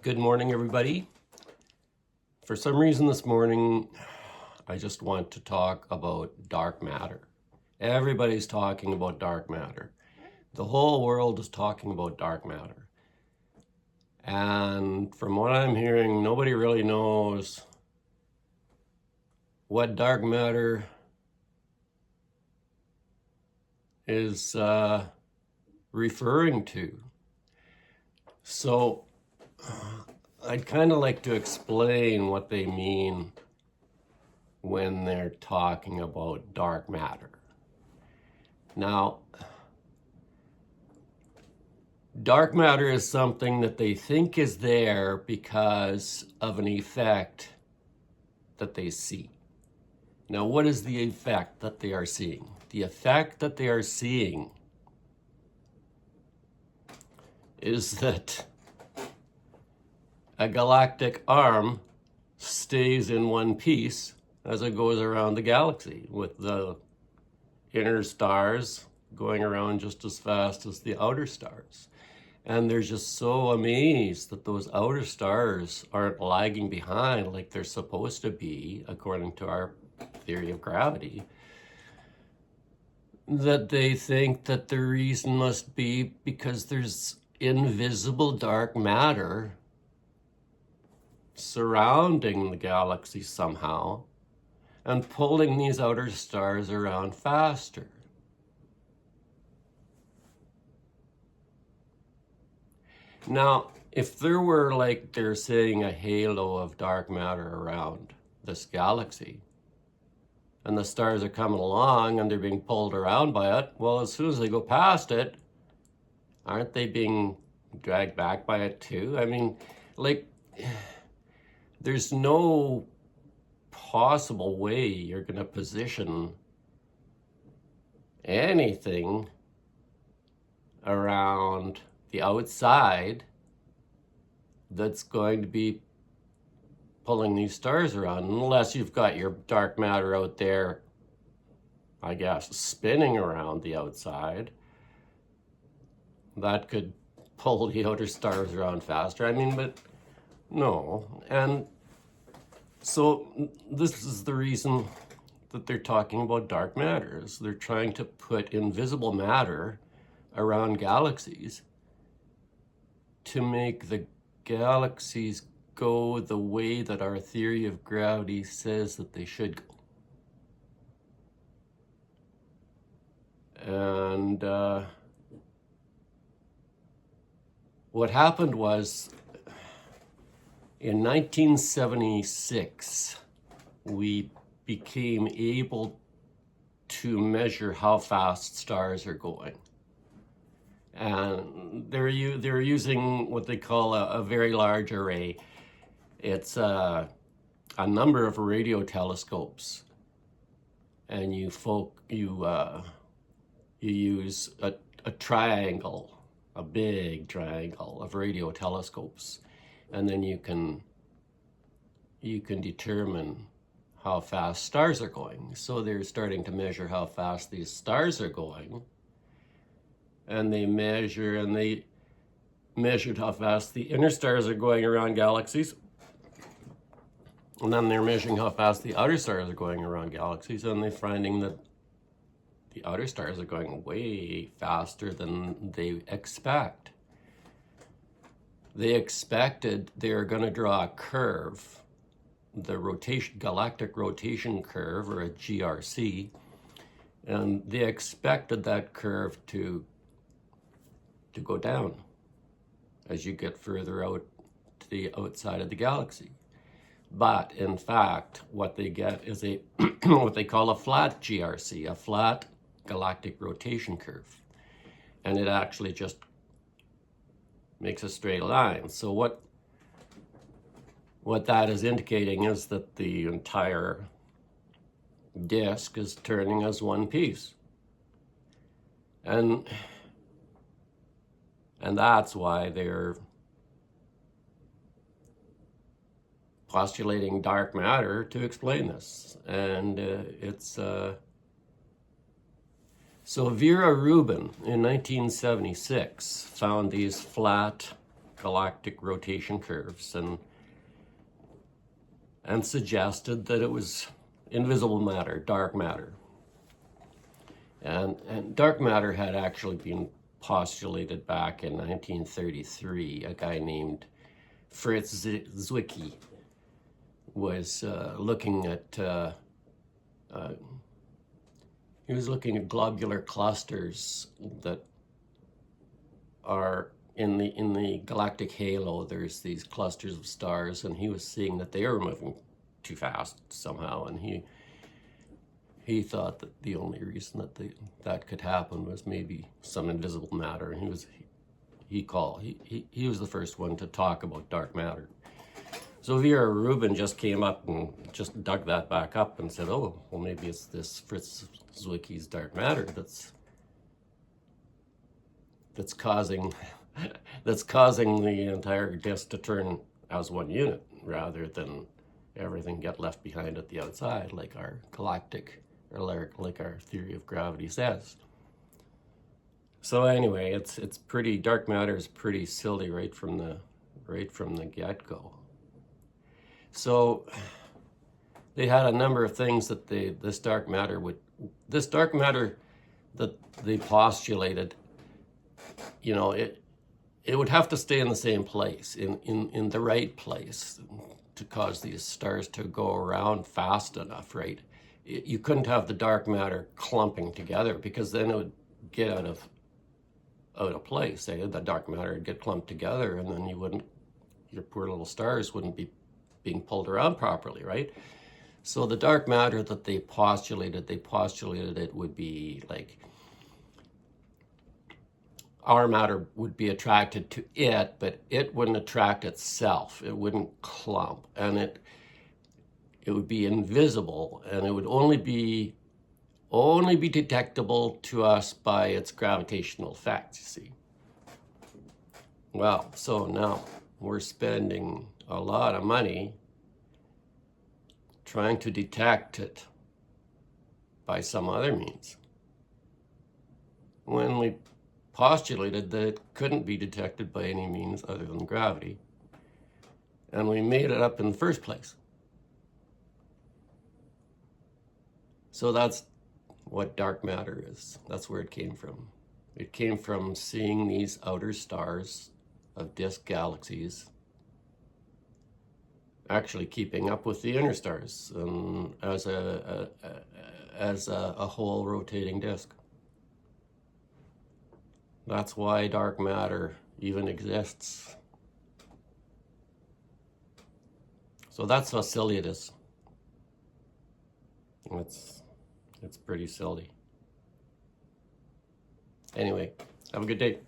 Good morning, everybody. For some reason this morning, I just want to talk about dark matter. Everybody's talking about dark matter. The whole world is talking about dark matter. And from what I'm hearing, nobody really knows what dark matter is referring to. So I'd kind of like to explain what they mean when they're talking about dark matter. Now, dark matter is something that they think is there because of an effect that they see. Now, what is the effect that they are seeing? The effect that they are seeing is that a galactic arm stays in one piece as it goes around the galaxy, with the inner stars going around just as fast as the outer stars. And they're just so amazed that those outer stars aren't lagging behind like they're supposed to be, according to our theory of gravity, that they think that the reason must be because there's invisible dark matter surrounding the galaxy somehow and pulling these outer stars around faster. Now, if there were, like they're saying, a halo of dark matter around this galaxy, and the stars are coming along and they're being pulled around by it, well, as soon as they go past it, aren't they being dragged back by it too? I mean, like, there's no possible way you're going to position anything around the outside that's going to be pulling these stars around, unless you've got your dark matter out there, I guess, spinning around the outside. That could pull the outer stars around faster. I mean, but no. And so this is the reason that they're talking about dark matter, is they're trying to put invisible matter around galaxies to make the galaxies go the way that our theory of gravity says that they should go. And what happened was, in 1976, we became able to measure how fast stars are going. And they're using what they call a very large array. It's a number of radio telescopes, and you use a triangle, a big triangle of radio telescopes, and then you can determine how fast stars are going. So they're starting to measure how fast these stars are going, and they measured how fast the inner stars are going around galaxies, and then they're measuring how fast the outer stars are going around galaxies, and they're finding that the outer stars are going way faster than they expect. They expected they were going to draw a curve, the galactic rotation curve, or a GRC, and they expected that curve to go down as you get further out to the outside of the galaxy. But in fact, what they get is a what they call a flat GRC, a flat galactic rotation curve. And it actually just makes a straight line. So what that is indicating is that the entire disk is turning as one piece. And that's why they're postulating dark matter to explain this. And so Vera Rubin in 1976 found these flat galactic rotation curves and suggested that it was invisible matter, dark matter. And dark matter had actually been postulated back in 1933. A guy named Fritz Zwicky was looking at globular clusters that are in the galactic halo. There's these clusters of stars, and he was seeing that they were moving too fast somehow, and he thought that the only reason that that could happen was maybe some invisible matter, and he was the first one to talk about dark matter. So Vera Rubin just came up and just dug that back up and said, oh, well, maybe it's this Fritz Zwicky's dark matter that's causing the entire disk to turn as one unit rather than everything get left behind at the outside, like our galactic, or like our theory of gravity says. So anyway, it's pretty, dark matter is pretty silly right from the get-go. So they had a number of things that this dark matter that they postulated, you know, it would have to stay in the same place, in the right place, to cause these stars to go around fast enough, right? You couldn't have the dark matter clumping together, because then it would get out of place. The dark matter would get clumped together, and then your poor little stars wouldn't be being pulled around properly, right? So the dark matter that they postulated it would be like, our matter would be attracted to it, but it wouldn't attract itself. It wouldn't clump, and it would be invisible, and it would only be detectable to us by its gravitational effects, you see. Well, so now we're spending a lot of money trying to detect it by some other means, when we postulated that it couldn't be detected by any means other than gravity, and we made it up in the first place. So that's what dark matter is. That's where it came from. It came from seeing these outer stars of disk galaxies actually keeping up with the inner stars as a whole rotating disk. That's why dark matter even exists. So that's how silly it is. It's pretty silly. Anyway, have a good day.